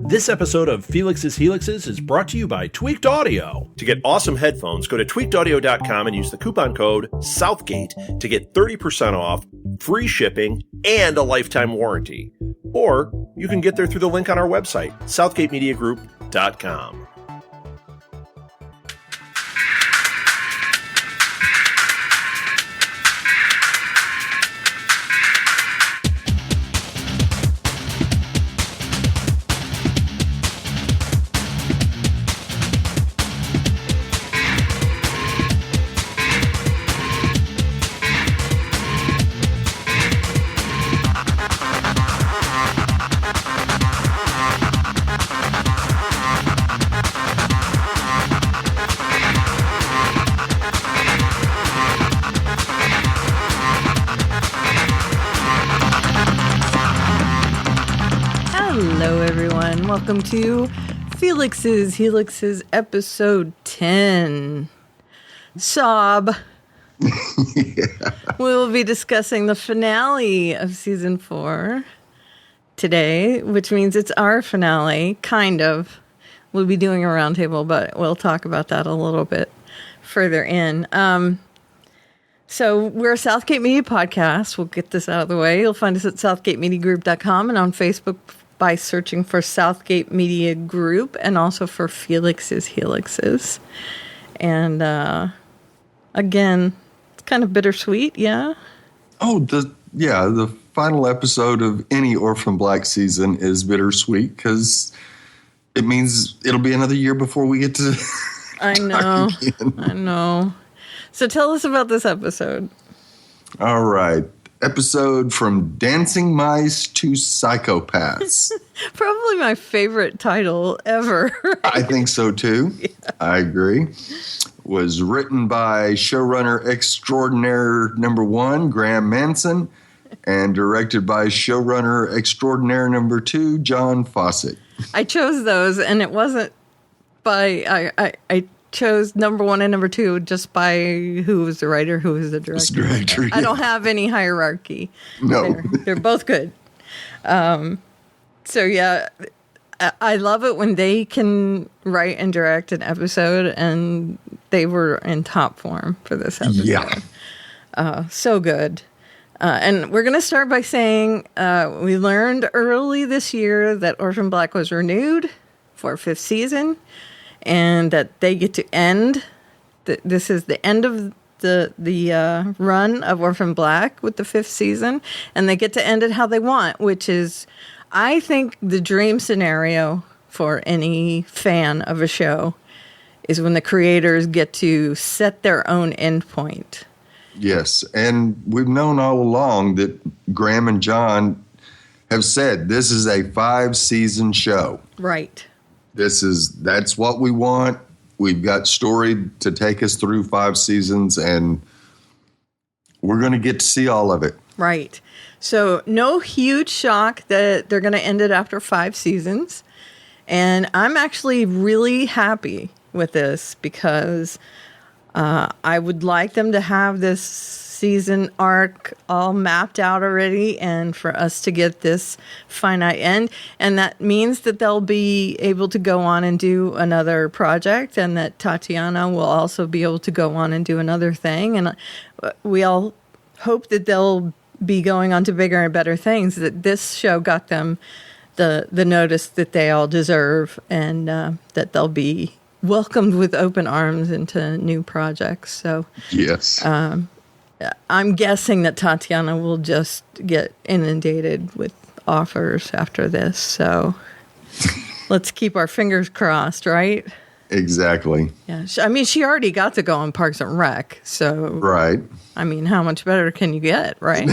This episode of Felix's Helixes is brought to you by Tweaked Audio. To get awesome headphones, go to tweakedaudio.com and use the coupon code Southgate to get 30% off, free shipping, and a lifetime warranty. Or you can get there through the link on our website, southgatemediagroup.com. Welcome to Felix's Helixes episode 10. Sob. Yeah. We will be discussing the finale of season 4 today, which means it's our finale, kind of. We'll be doing a roundtable, but we'll talk about that a little bit further in. So we're a Southgate Media podcast. We'll get this out of the way. You'll find us at southgatemediagroup.com and on Facebook by searching for Southgate Media Group and also for Felix's Helixes. And again, it's kind of bittersweet, yeah? Oh, the final episode of any Orphan Black season is bittersweet because it means it'll be another year before we get to I know. So tell us about this episode. All right. Episode From Dancing Mice to Psychopaths. Probably my favorite title ever. Right? I think so too. Yeah. I agree. Was written by showrunner extraordinaire number 1, Graham Manson, and directed by showrunner extraordinaire number 2, John Fawcett. I chose those, and it wasn't by I chose number 1 and number 2 just by who was the writer, who was the director. I don't have any hierarchy. No. They're both good. So yeah, I love it when they can write and direct an episode, and they were in top form for this episode. Yeah. So good. And we're going to start by saying we learned early this year that Orphan Black was renewed for a 5th season. And that they get to end. This is the end of the run of Orphan Black with the 5th season, and they get to end it how they want, which is, I think, the dream scenario for any fan of a show is when the creators get to set their own endpoint. Yes, and we've known all along that Graham and John have said this is a 5-season show. Right. That's what we want. We've got story to take us through 5 seasons, and we're going to get to see all of it. Right. So no huge shock that they're going to end it after 5 seasons. And I'm actually really happy with this because I would like them to have this season arc all mapped out already and for us to get this finite end. And that means that they'll be able to go on and do another project, and that Tatiana will also be able to go on and do another thing. And we all hope that they'll be going on to bigger and better things, that this show got them the notice that they all deserve, and that they'll be welcomed with open arms into new projects. So yes. I'm guessing that Tatiana will just get inundated with offers after this. So let's keep our fingers crossed, right? Exactly. Yeah. I mean, she already got to go on Parks and Rec. So, right. I mean, how much better can you get, right?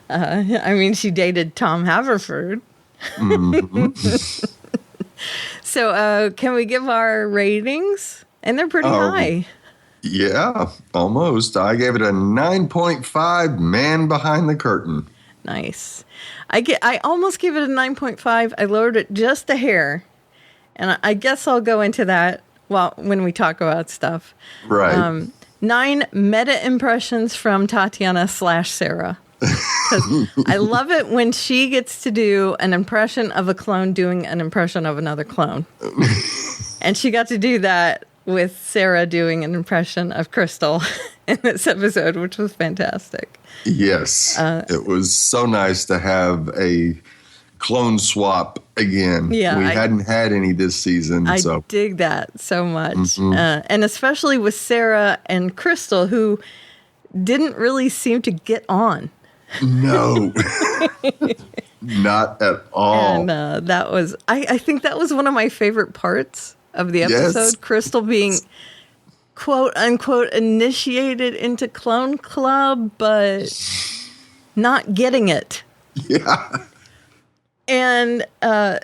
I mean, she dated Tom Haverford. Mm-hmm. So can we give our ratings? And they're pretty high. Yeah, almost. I gave it a 9.5, man behind the curtain. Nice. I almost gave it a 9.5. I lowered it just a hair. And I guess I'll go into that when we talk about stuff. Right. 9 meta impressions from Tatiana / Sarah. 'Cause I love it when she gets to do an impression of a clone doing an impression of another clone. And she got to do that with Sarah doing an impression of Crystal in this episode, which was fantastic. Yes. It was so nice to have a clone swap again. Yeah, we hadn't had any this season. I dig that so much. And especially with Sarah and Crystal, who didn't really seem to get on. No. Not at all. And that was, I think that was one of my favorite parts of the episode. Yes. Crystal being, quote unquote, initiated into Clone Club, but not getting it. Yeah. And I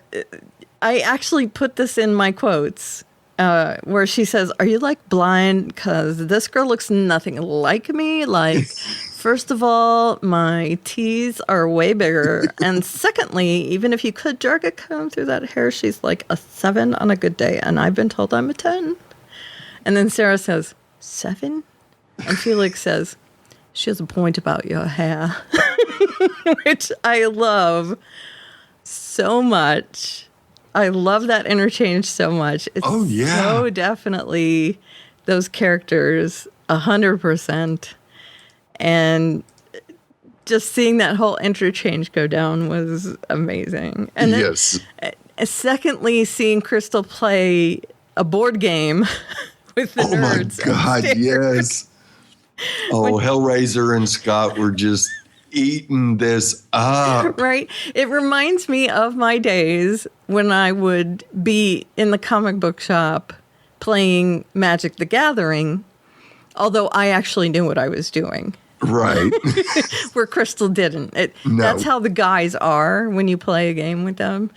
actually put this in my quotes where she says, "Are you like blind? Because this girl looks nothing like me. Like, first of all, my T's are way bigger. And secondly, even if you could drag a comb through that hair, she's like a 7 on a good day. And I've been told I'm a 10. And then Sarah says, 7? And Felix says, she has a point about your hair, which I love so much. I love that interchange so much. It's so definitely those characters 100%. And just seeing that whole interchange go down was amazing. And then, secondly, seeing Crystal play a board game with the nerds. Oh, my God, yes. Hellraiser and Scott were just eating this up. Right? It reminds me of my days when I would be in the comic book shop playing Magic the Gathering, although I actually knew what I was doing. Right. Where Crystal didn't. That's how the guys are when you play a game with them.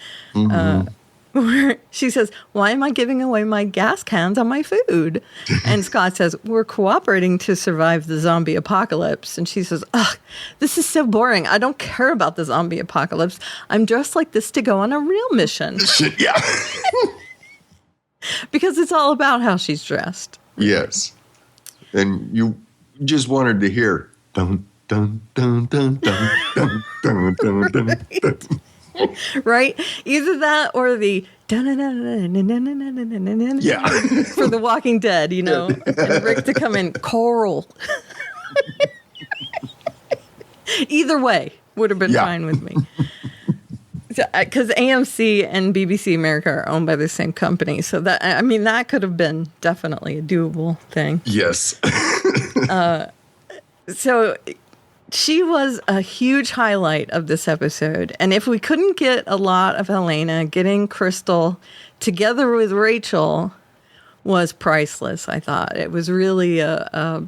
Where she says, why am I giving away my gas cans on my food? And Scott says, we're cooperating to survive the zombie apocalypse. And she says, ugh, this is so boring. I don't care about the zombie apocalypse. I'm dressed like this to go on a real mission. Yeah. Because it's all about how she's dressed. Yes. And you just wanted to hear dun dun dun dun dun dun dun dun dun dun. Right? Either that or the for The Walking Dead, you know, and Rick to come in, Coral. Either way would have been fine with me. Because AMC and BBC America are owned by the same company. So that could have been definitely a doable thing. Yes. So she was a huge highlight of this episode. And if we couldn't get a lot of Helena, getting Crystal together with Rachel was priceless, I thought. It was really a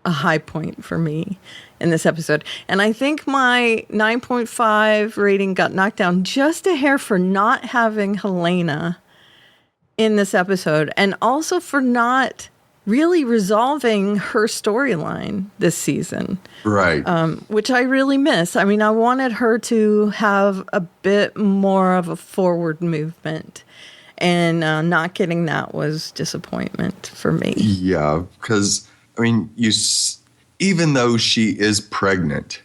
high point for me in this episode. And I think my 9.5 rating got knocked down just a hair for not having Helena in this episode, and also for not really resolving her storyline this season. Right. Which I really miss. I mean, I wanted her to have a bit more of a forward movement, and not getting that was disappointment for me. Yeah, because, I mean, even though she is pregnant,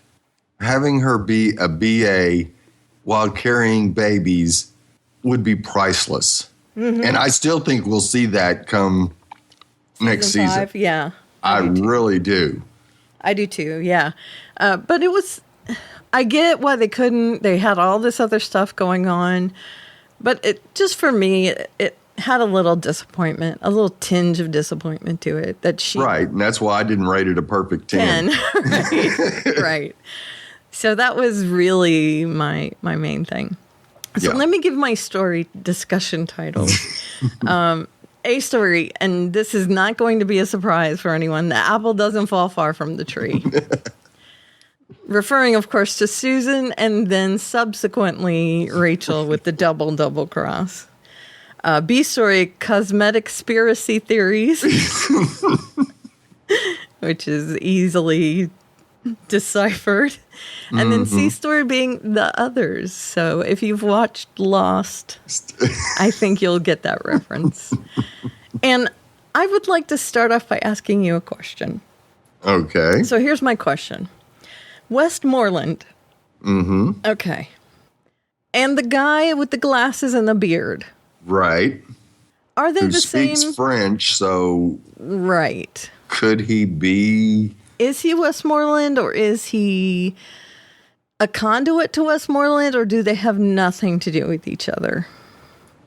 having her be a BA while carrying babies would be priceless. Mm-hmm. And I still think we'll see that come next season. Yeah. I really do. I do too, yeah. But I get why they couldn't. They had all this other stuff going on. But just for me, it had a little disappointment, a little tinge of disappointment to it. Right, and that's why I didn't rate it a perfect 10. Right. So that was really my main thing. So let me give my story discussion title. A story, and this is not going to be a surprise for anyone. The apple doesn't fall far from the tree. Referring, of course, to Susan and then subsequently Rachel with the double cross. B story, Consmeticspiracy Theories, which is easily deciphered. And then C story being The Others. So if you've watched Lost, I think you'll get that reference. And I would like to start off by asking you a question. Okay. So here's my question. Westmoreland. Mm-hmm. Okay. And the guy with the glasses and the beard. Right. Are they Who the speaks same? French, so Right. could he be? Is he Westmoreland, or is he a conduit to Westmoreland, or do they have nothing to do with each other?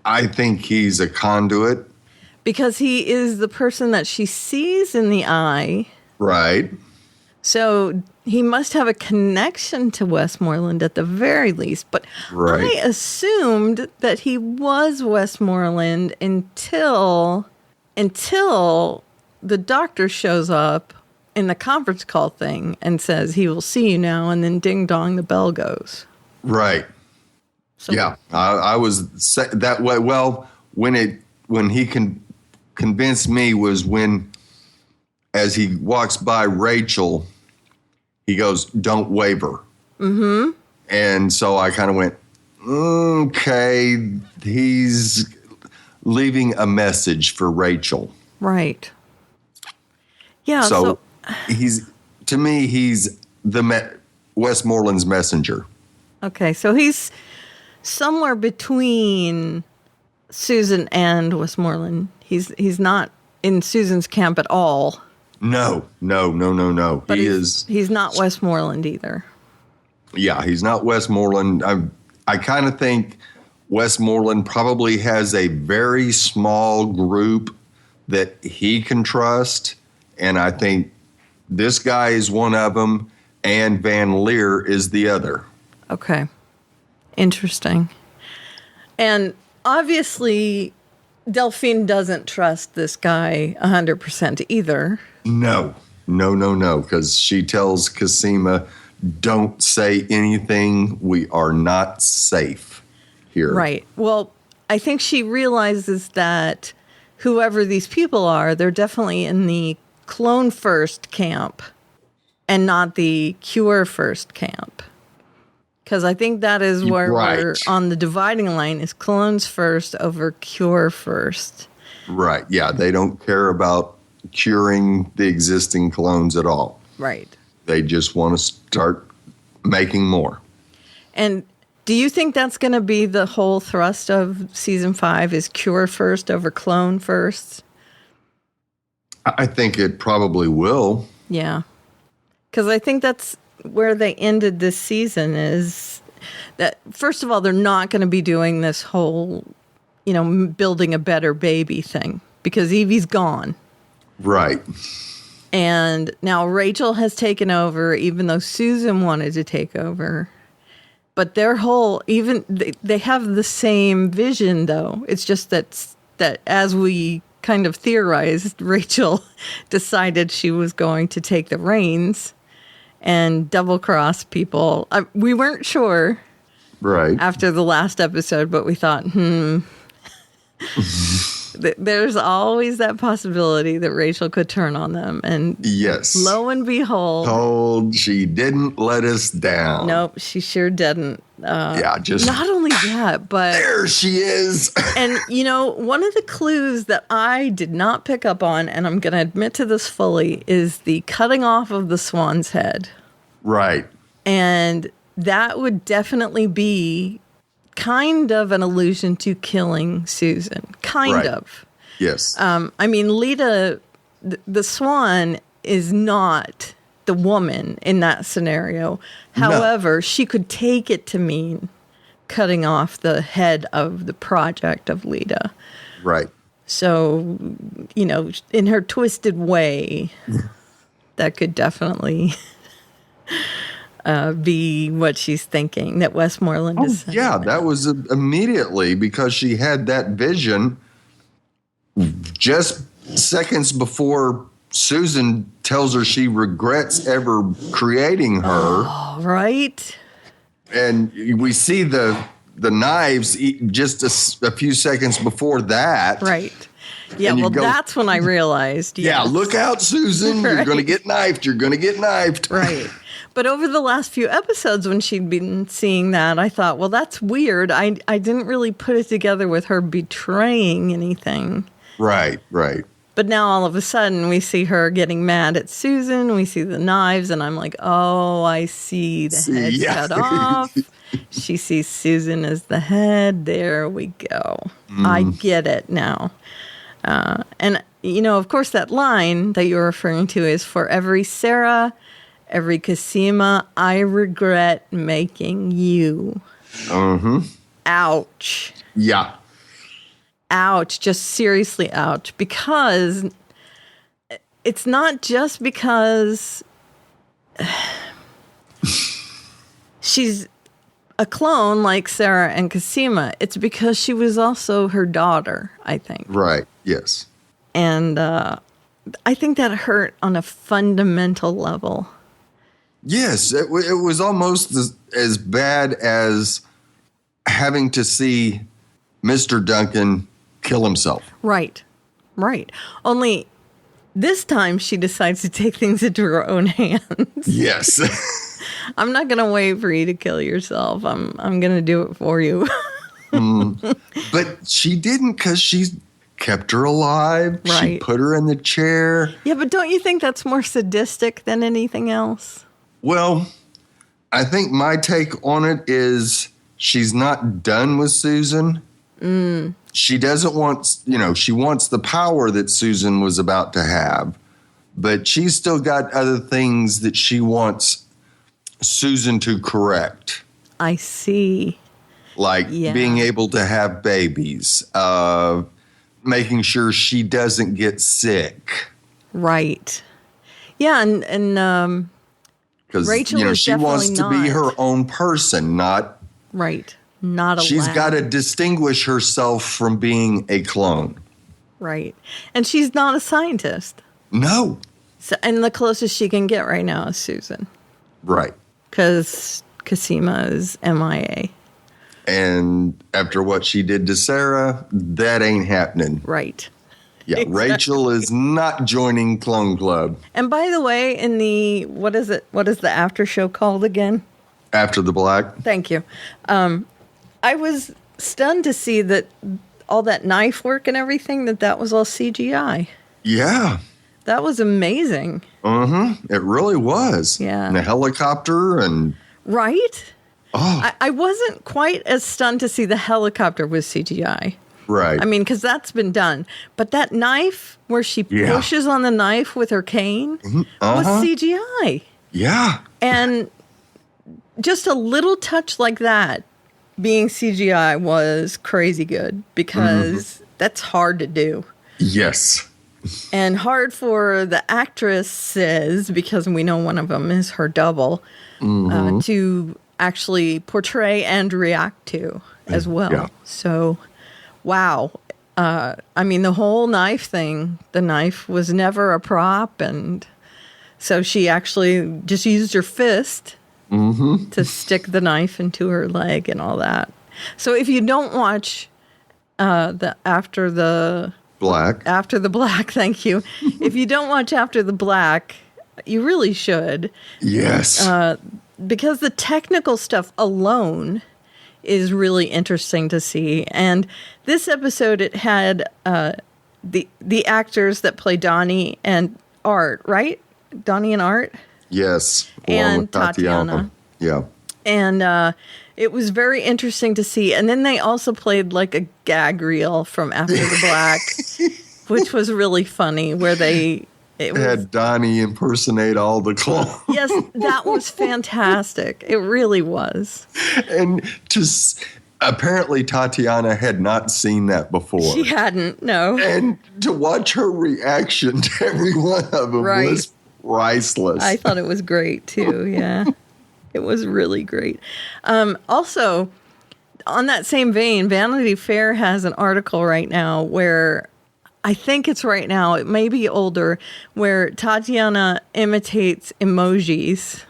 I think he's a conduit. Because he is the person that she sees in the eye. Right. So he must have a connection to Westmoreland at the very least. But Right. I assumed that he was Westmoreland until the doctor shows up in the conference call thing and says he will see you now, and then ding dong, the bell goes. Right. So, Yeah, I was that way. Well, when he convinced me was when, as he walks by Rachel, he goes, "Don't waver." Mm-hmm. And so I kind of went, okay, he's leaving a message for Rachel. Right. Yeah. So he's the Westmoreland's messenger. Okay, so he's somewhere between Susan and Westmoreland. He's not in Susan's camp at all. No. But He's not Westmoreland either. Yeah, he's not Westmoreland. I kind of think Westmoreland probably has a very small group that he can trust, and I think this guy is one of them, and Van Leer is the other. Okay. Interesting. And obviously, Delphine doesn't trust this guy 100% either. No, because she tells Cosima, don't say anything. We are not safe here. Right. Well, I think she realizes that whoever these people are, they're definitely in the clone first camp and not the cure first camp. Because I think that is where we're on the dividing line, is clones first over cure first. Right. Yeah, they don't care about curing the existing clones at all. Right. They just want to start making more. And do you think that's going to be the whole thrust of season 5, is cure first over clone first? I think it probably will. Yeah. Because I think that's where they ended this season, is that, first of all, they're not going to be doing this whole, building a better baby thing, because Evie's gone. Right. And now Rachel has taken over, even though Susan wanted to take over. But their whole, they have the same vision, though. It's just that as we kind of theorized, Rachel decided she was going to take the reins and double-cross people. We weren't sure after the last episode, but we thought, there's always that possibility that Rachel could turn on them. And yes, lo and behold, she didn't let us down. Nope, she sure didn't. Just not only that, but there she is. And one of the clues that I did not pick up on, and I'm going to admit to this fully, is the cutting off of the swan's head. Right. And that would definitely be kind of an allusion to killing Susan. Kind of. Yes. Lita, the swan, is not the woman in that scenario. However, she could take it to mean cutting off the head of the project of Lita. Right. So, in her twisted way, that could definitely be what she's thinking, that Westmoreland is saying. Yeah, that was immediately, because she had that vision just seconds before Susan tells her she regrets ever creating her. Oh, right. And we see the knives just a few seconds before that. Right. Yeah, well, that's when I realized. Yes. Yeah, look out, Susan. Right. You're going to get knifed. You're going to get knifed. Right. But over the last few episodes, when she'd been seeing that, I thought, well, that's weird. I didn't really put it together with her betraying anything. Right. But But now all of a sudden we see her getting mad at Susan. We see the knives, and I'm like, oh, I see the head cut off. She sees Susan as the head. There we go. I get it now. And, of course, that line that you're referring to is for every Sarah, every Cosima, I regret making you. Ouch. Yeah. Ouch. Just seriously ouch. Because it's not just because she's a clone like Sarah and Cosima. It's because she was also her daughter, I think. Right. Yes. And I think that hurt on a fundamental level. Yes. It was almost as bad as having to see Mr. Duncan kill himself. Right. Only this time she decides to take things into her own hands. Yes. I'm not going to wait for you to kill yourself. I'm going to do it for you. But she didn't, because she kept her alive. Right. She put her in the chair. Yeah, but don't you think that's more sadistic than anything else? Well, I think my take on it is she's not done with Susan. She doesn't want, she wants the power that Susan was about to have, but she's still got other things that she wants Susan to correct. I see. Like being able to have babies, making sure she doesn't get sick. Right. Yeah, and because Rachel is she wants to be not. her own person, not right. Not a She's lab. got to distinguish herself from being a clone. Right. And she's not a scientist. No. So, and the closest she can get right now is Susan. Right. Because Cosima is MIA. And after what she did to Sarah, that ain't happening. Right. Yeah, Exactly. Rachel is not joining Clone Club. And by the way, in the, what is the after show called again? After the Black. Thank you. I was stunned to see that all that knife work and everything, that was all CGI. Yeah. That was amazing. It really was. Yeah. And a helicopter and... Right? Oh. I wasn't quite as stunned to see the helicopter was CGI. Right. I mean, because that's been done. But that knife where she pushes on the knife with her cane was CGI. Yeah. And just a little touch like that being CGI was crazy good because that's hard to do. Yes. And hard for the actresses, because we know one of them is her double, to actually portray and react to as well. Yeah. So, wow. I mean, the whole knife thing, the knife was never a prop. And so she actually just used her fist to stick the knife into her leg and all that. So if you don't watch After the Black, thank you. If you don't watch After the Black, you really should. Yes. Because the technical stuff alone is really interesting to see. And this episode, it had the actors that play Donnie and Art, right? Donnie and Art? Yes. And with Tatiana. Yeah. And it was very interesting to see. And then they also played like a gag reel from After the Black, which was really funny, where they had Donnie impersonate all the clones. Yes, that was fantastic. It really was. And apparently Tatiana had not seen that before. She hadn't, no. And to watch her reaction to every one of them was priceless. I thought it was great too, yeah. It was really great. Also, on that same vein, Vanity Fair has an article right now where, I think it's right now, it may be older, where Tatiana imitates emojis.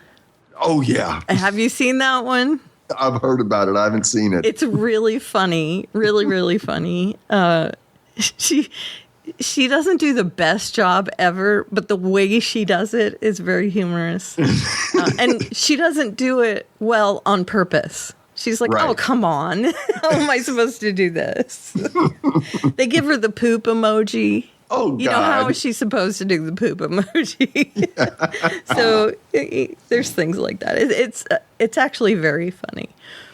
Oh, yeah. Have you seen that one? I've heard about it. I haven't seen it. It's really funny. Really, really funny. She doesn't do the best job ever, but the way she does it is very humorous. And she doesn't do it well on purpose. She's like, oh, come on. How am I supposed to do this? They give her the poop emoji. Oh, God. You know, how is she supposed to do the poop emoji? So there's things like that. It's actually very funny.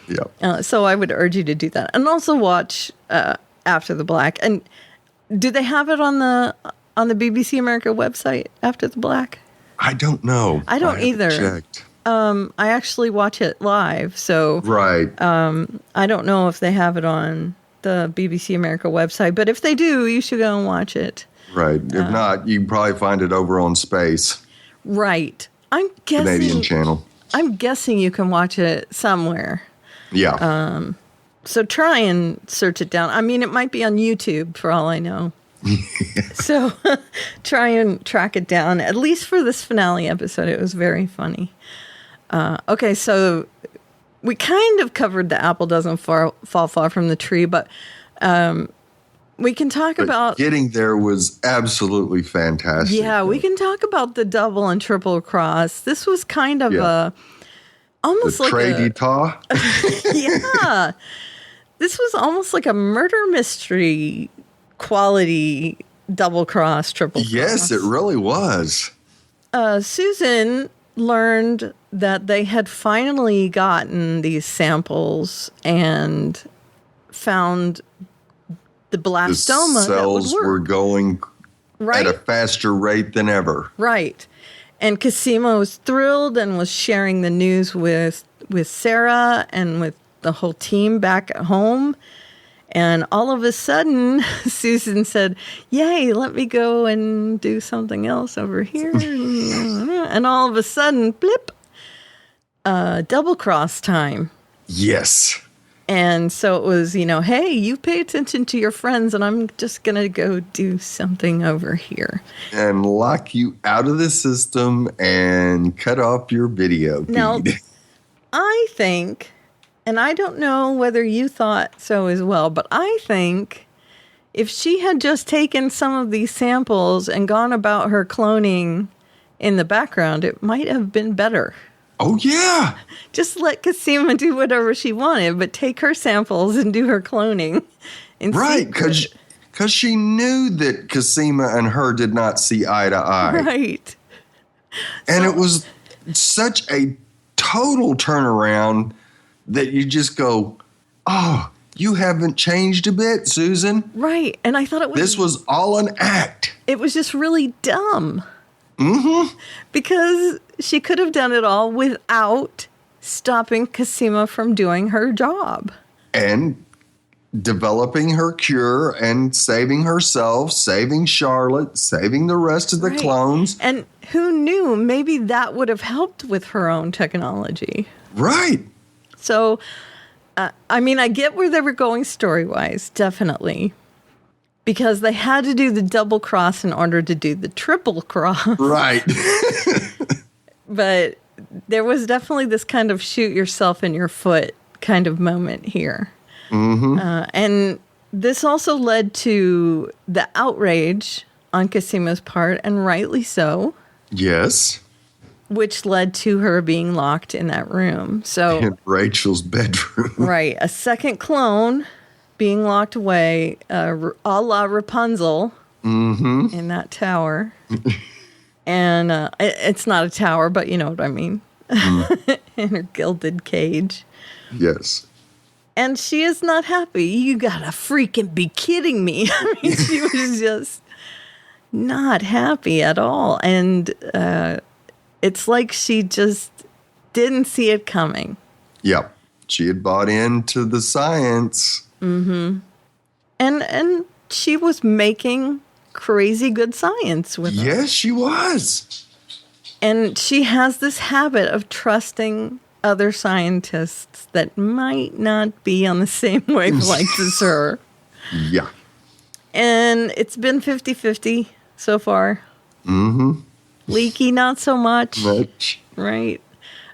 Yeah. So I would urge you to do that, and also watch After the Black. And do they have it on the BBC America website, After the Black? I don't know. I don't either. Checked. I actually watch it live, so Right. I don't know if they have it on the BBC America website, but if they do, you should go and watch it. Right. If not, you can probably find it over on Space. Right. I'm guessing Canadian channel. I'm guessing you can watch it somewhere. Yeah. So try and search it down. I mean, it might be on YouTube for all I know. So try and track it down, at least for this finale episode. It was very funny. Okay, so we kind of covered the apple doesn't fall far from the tree, but we can talk about... Getting there was absolutely fantastic. Yeah, we can talk about the double and triple cross. This was kind of almost like a... Yeah. This was almost like a murder mystery quality double cross, triple cross. Yes, it really was. Susan learned that they had finally gotten these samples and found the blastoma. The cells that would work. were going at a faster rate than ever. Right. And Cosima was thrilled and was sharing the news with Sarah and with the whole team back at home. And all of a sudden, Susan said, "Yay, let me go and do something else over here." And all of a sudden, blip, double cross time. Yes. And so it was, hey, you pay attention to your friends, and I'm just going to go do something over here. And lock you out of the system and cut off your video feed. Now, I think, and I don't know whether you thought so as well, but I think if she had just taken some of these samples and gone about her cloning in the background, it might have been better. Oh, yeah. Just let Cosima do whatever she wanted, but take her samples and do her cloning. Right, because she knew that Cosima and her did not see eye to eye. Right. And it was such a total turnaround that you just go, oh, you haven't changed a bit, Susan. Right. And I thought this was all an act. It was just really dumb. Mm-hmm. Because she could have done it all without stopping Cosima from doing her job. And developing her cure and saving herself, saving Charlotte, saving the rest of the clones. And who knew? Maybe that would have helped with her own technology. Right. So, I get where they were going story-wise, definitely. Because they had to do the double cross in order to do the triple cross. Right. But there was definitely this kind of shoot yourself in your foot kind of moment here. Mm-hmm. And this also led to the outrage on Cosima's part, and rightly so. Yes. Which led to her being locked in that room. So in Rachel's bedroom. Right. A second clone being locked away, a la Rapunzel, in that tower. And it's not a tower, but you know what I mean. In her gilded cage. Yes. And she is not happy. You gotta freaking be kidding me. I mean, she was just not happy at all. And it's like she just didn't see it coming. Yep. She had bought into the science. Mm-hmm. And she was making crazy good science with it. Yes, she was. And she has this habit of trusting other scientists that might not be on the same wavelength as her. Yeah. And it's been 50-50 so far. Mm-hmm. Leaky, not so much. Right.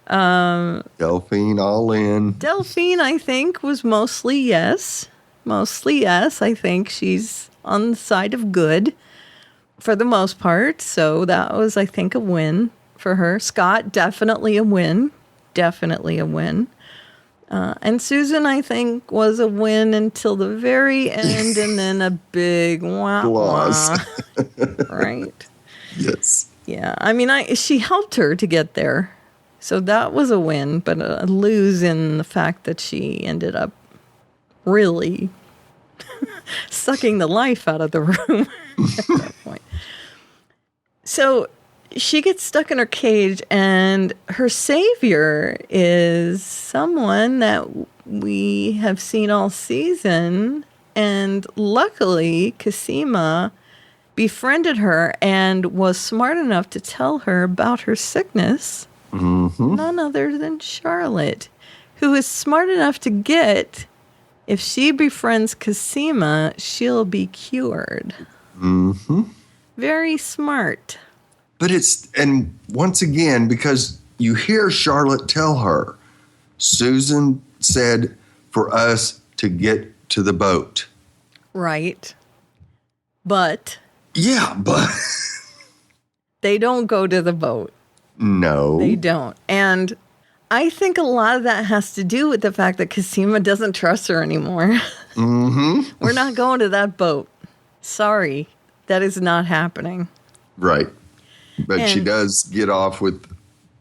Delphine all in. Delphine, I think, was mostly yes. Mostly yes. I think she's on the side of good for the most part. So that was, I think, a win for her. Scott, definitely a win. Definitely a win. And Susan, I think, was a win until the very end, and then a big wah-wah. Right? Yes. Yeah. I mean, she helped her to get there. So that was a win, but a lose in the fact that she ended up really sucking the life out of the room at that point. So she gets stuck in her cage, and her savior is someone that we have seen all season. And luckily, Cosima befriended her and was smart enough to tell her about her sickness. Mm-hmm. None other than Charlotte, who is smart enough to get, if she befriends Cosima, she'll be cured. Mm-hmm. Very smart. But and once again, because you hear Charlotte tell her, Susan said for us to get to the boat. Right. But. Yeah, but. They don't go to the boat. No. They don't. And I think a lot of that has to do with the fact that Cosima doesn't trust her anymore. Mm-hmm. We're not going to that boat. Sorry. That is not happening. Right. But she does get off with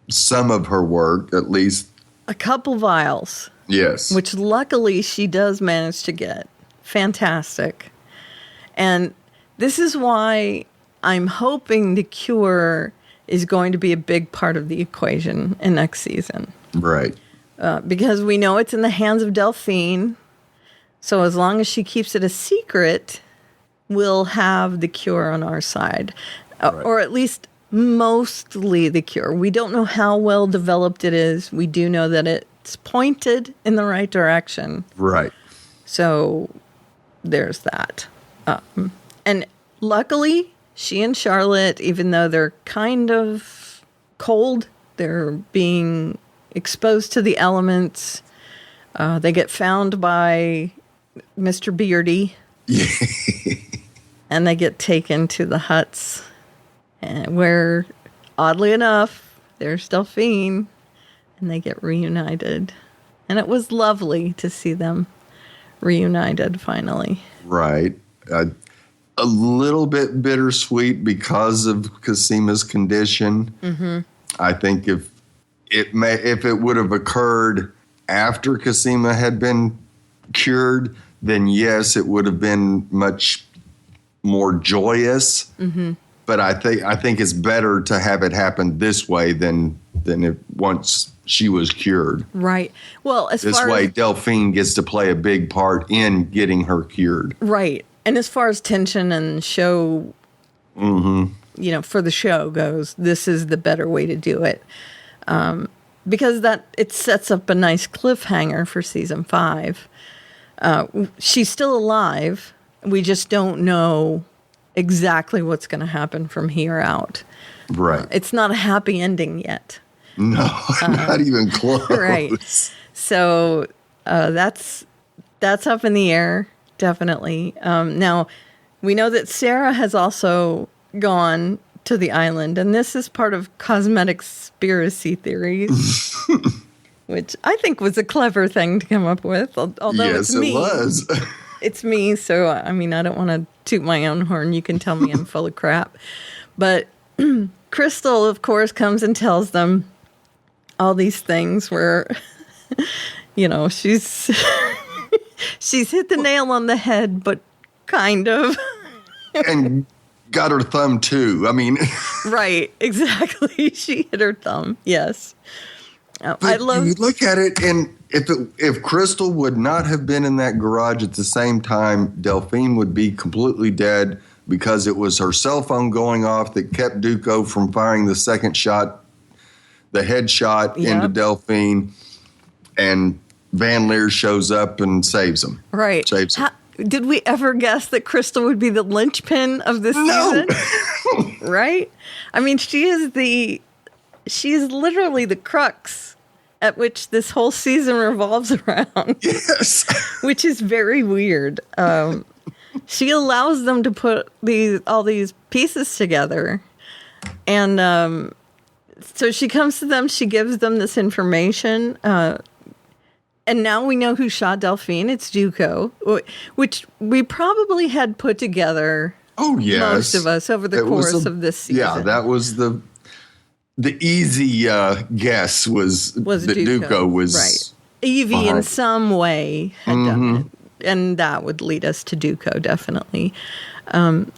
some of her work, at least. A couple vials. Yes. Which luckily she does manage to get. Fantastic. And this is why I'm hoping the cure is going to be a big part of the equation in next season. Right. Because we know it's in the hands of Delphine. So as long as she keeps it a secret, we'll have the cure on our side. Right. Or at least mostly the cure. We don't know how well developed it is. We do know that it's pointed in the right direction. Right. So there's that. And luckily, she and Charlotte, even though they're kind of cold, they're being exposed to the elements. They get found by Mr. Beardy. And they get taken to the huts. And where, oddly enough, there's Delphine, and they get reunited. And it was lovely to see them reunited finally. Right. A little bit bittersweet because of Cosima's condition. Mm-hmm. I think if it would have occurred after Cosima had been cured, then yes, it would have been much more joyous. Mm-hmm. But I think it's better to have it happen this way than if once she was cured. Right. Well, this way, Delphine gets to play a big part in getting her cured. Right. And as far as tension and show, for the show goes, this is the better way to do it. Because it sets up a nice cliffhanger for season 5. She's still alive. We just don't know exactly what's going to happen from here out. Right. It's not a happy ending yet. No, not even close. Right. So that's up in the air, definitely. Now, we know that Sarah has also gone to the island, and this is part of Consmeticspiracy Theories, which I think was a clever thing to come up with, although yes, it's me. It was. It's me, so, I mean, I don't want to toot my own horn. You can tell me I'm full of crap. But Crystal, of course, comes and tells them all these things where, she's hit the nail on the head, but kind of. And got her thumb, too. I mean. Right, exactly. She hit her thumb, yes. But you look at it, and if Crystal would not have been in that garage at the same time, Delphine would be completely dead because it was her cell phone going off that kept Duco from firing the second shot, the headshot into Delphine, and Van Leer shows up and saves him. Right. Saves him. Did we ever guess that Crystal would be the linchpin of this season? Right? I mean, she is literally the crux at which this whole season revolves around. Yes. Which is very weird. She allows them to put all these pieces together. And so she comes to them, she gives them this information. And now we know who shot Delphine. It's Duco, which we probably had put together. Oh, yes. Most of us over the course of this season. Yeah, that was the easy guess was that Duco was right. Evie in some way had done it, and that would lead us to Duco definitely.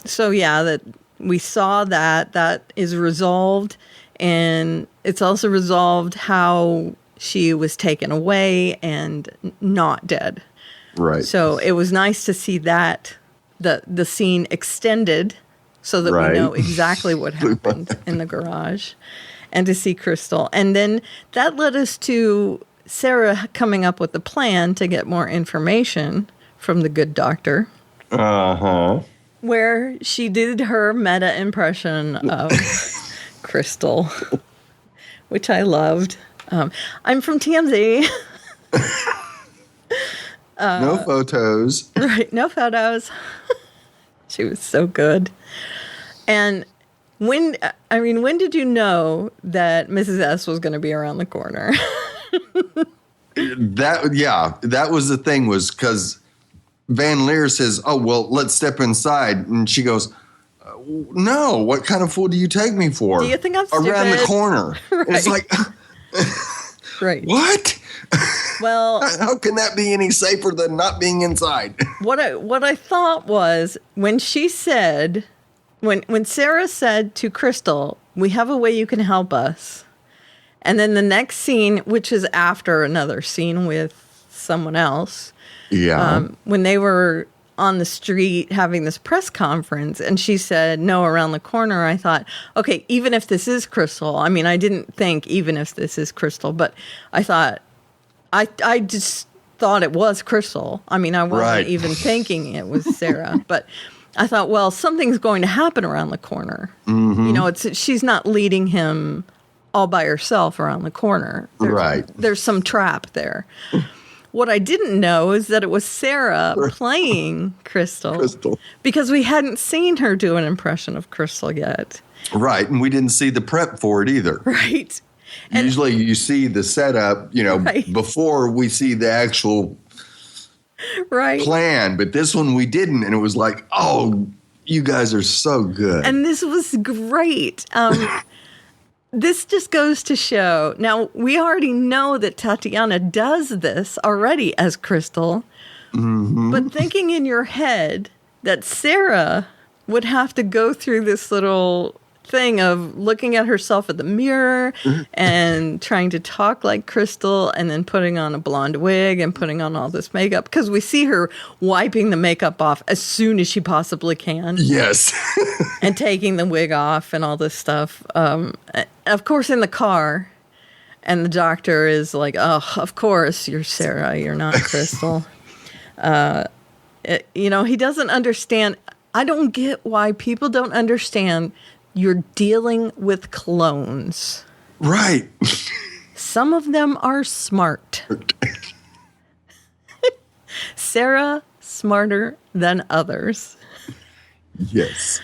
So yeah, that we saw that is resolved, and it's also resolved how she was taken away and not dead. Right. So it was nice to see that the scene extended so that we know exactly what happened in the garage, and to see Crystal. And then that led us to Sarah coming up with a plan to get more information from the good doctor. Uh-huh. Where she did her meta impression of Crystal, which I loved. I'm from TMZ. No photos. Right, no photos. She was so good. And when did you know that Mrs. S was going to be around the corner? That was the thing, was because Van Leer says, "Oh, well, let's step inside." And she goes, "No, what kind of fool do you take me for? Do you think I'm stupid? Around the corner." Right. It's like, right. What? Well, how can that be any safer than not being inside? What I thought was when she said, when Sarah said to Crystal, "We have a way you can help us," and then the next scene, which is after another scene with someone else, when they were on the street having this press conference, and she said, "No, around the corner," I thought, okay, even if this is Crystal, I mean, I didn't think even if this is Crystal, but I thought, I just thought it was Crystal. I mean, I wasn't even thinking it was Sarah, but I thought, well, something's going to happen around the corner. Mm-hmm. You know, she's not leading him all by herself around the corner. There's some trap there. What I didn't know is that it was Sarah playing Crystal. Because we hadn't seen her do an impression of Crystal yet. Right, and we didn't see the prep for it either. Right. And usually you see the setup, before we see the actual plan. But this one we didn't, and it was like, oh, you guys are so good. And this was great. This just goes to show. Now, we already know that Tatiana does this already as Crystal. Mm-hmm. But thinking in your head that Sarah would have to go through this little thing of looking at herself at the mirror and trying to talk like Crystal, and then putting on a blonde wig and putting on all this makeup, because we see her wiping the makeup off as soon as she possibly can. Yes. And taking the wig off and all this stuff. Of course, in the car, and the doctor is like, "Oh, of course, you're Sarah, you're not Crystal." He doesn't understand. I don't get why people don't understand you're dealing with clones. Right. Some of them are smart. Sarah, smarter than others. Yes.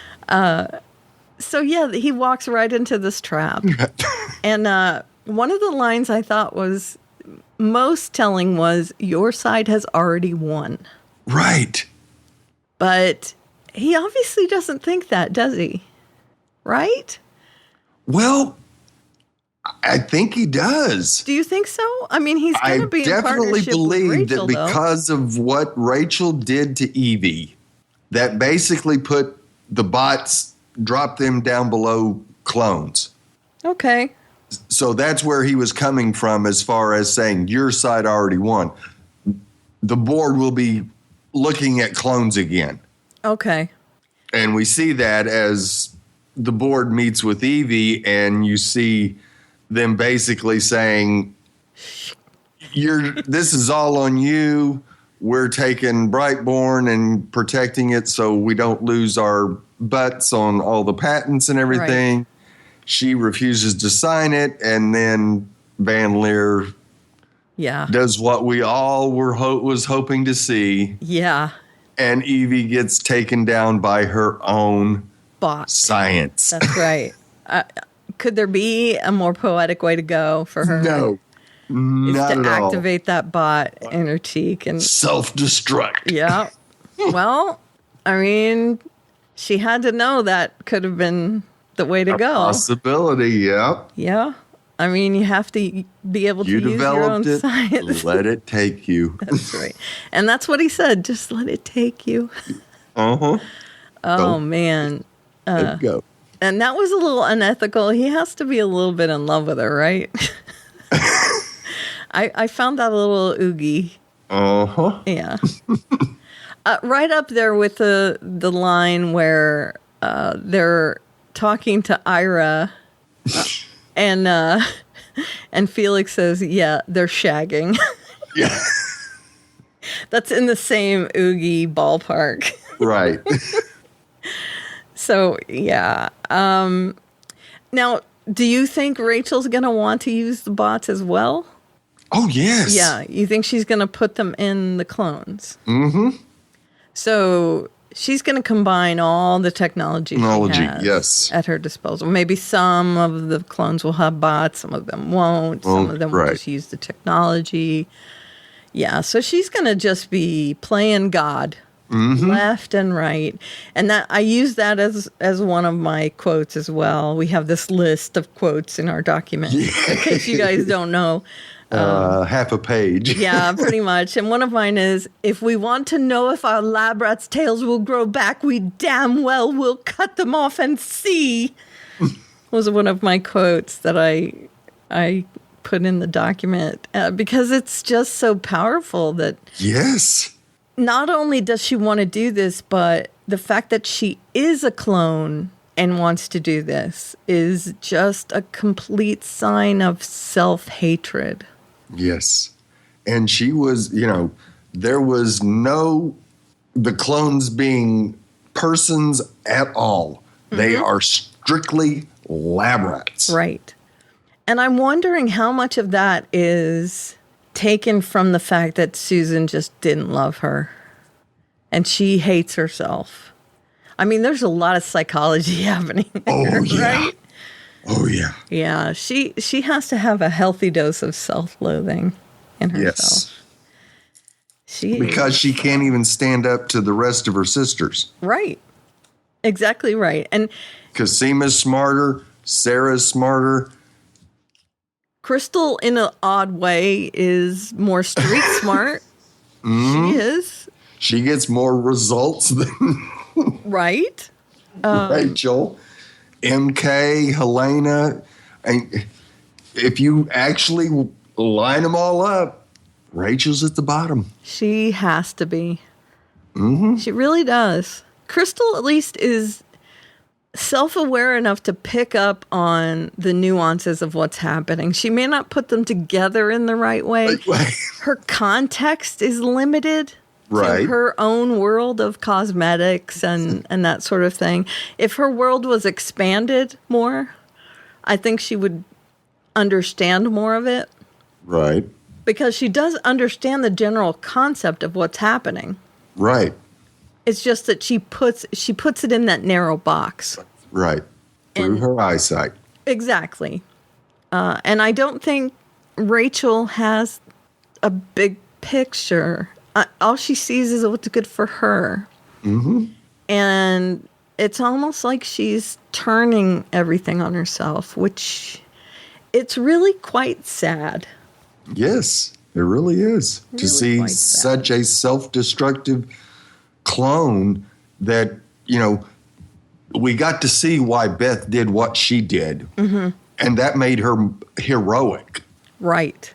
So, yeah, he walks right into this trap. And one of the lines I thought was most telling was, "Your side has already won." Right. But he obviously doesn't think that, does he? Right? Well, I think he does. Do you think so? I mean, he's going to be in partnership with Rachel, I definitely believe that because of what Rachel did to Evie, that basically put the bots, dropped them down below clones. Okay. So that's where he was coming from as far as saying, your side already won. The board will be looking at clones again. Okay. And we see that as the board meets with Evie, and you see them basically saying, this is all on you. We're taking Brightborn and protecting it so we don't lose our butts on all the patents and everything. Right. She refuses to sign it, and then Van Leer does what we all was hoping to see. Yeah. And Evie gets taken down by her own science. That's right. Could there be a more poetic way to go for her? Not to at all. activate that bot in her cheek and Self-destruct. yeah. Well, I mean, she had to know that could have been the way to go. Possibility, yeah. Yeah. I mean, you have to be able to You use your own developed it. science. Let it take you. That's right. And that's what he said. Just let it take you. Uh-huh. Oh, man. There you go. And that was a little unethical. He has to be a little bit in love with her, right? I found that a little oogie. Uh-huh. Yeah. Right up there with the line where they're talking to Ira and Felix says, yeah, they're shagging. Yeah. That's in the same oogie ballpark. Right. So, yeah. Now, do you think Rachel's going to want to use the bots as well? Oh, yes. Yeah. You think she's going to put them in the clones? Mm-hmm. So she's going to combine all the technology she has yes. at her disposal. Maybe some of the clones will have bots, some of them won't. Some of them will just use the technology. Yeah, so she's going to just be playing God left and right. And that I use that as one of my quotes as well. We have this list of quotes in our document, in case you guys don't know. Half a page. Yeah, pretty much. And one of mine is, if we want to know if our lab rats' tails will grow back, we damn well will cut them off and see. Was one of my quotes that I put in the document because it's just so powerful that Yes. not only does she want to do this, but the fact that she is a clone and wants to do this is just a complete sign of self-hatred. Yes. And she was, there was the clones being persons at all. They are strictly lab rats. Right. And I'm wondering how much of that is taken from the fact that Susan just didn't love her and she hates herself. I mean, there's a lot of psychology happening there, Oh, yeah. right? Oh, yeah. Yeah, she has to have a healthy dose of self-loathing in herself. Yes. Because she can't even stand up to the rest of her sisters. Right. Exactly right. And Casima's smarter. Sarah's smarter. Crystal, in an odd way, is more street smart. She is. She gets more results than Right. Rachel. MK, Helena. And if you actually line them all up, Rachel's at the bottom. She has to be. She really does. Crystal, at least, is self-aware enough to pick up on the nuances of what's happening. She may not put them together in the right way. Her context is limited to her own world of cosmetics and that sort of thing. If her world was expanded more, I think she would understand more of it. Right. Because she does understand the general concept of what's happening. Right. It's just that she puts it in that narrow box. Right. Through her eyesight. Exactly. And I don't think Rachel has a big picture. All she sees is what's good for her. And it's almost like she's turning everything on herself, which it's really quite sad. Yes, it really is. Really to see quite sad. such a self-destructive clone that, we got to see why Beth did what she did. And that made her heroic. Right.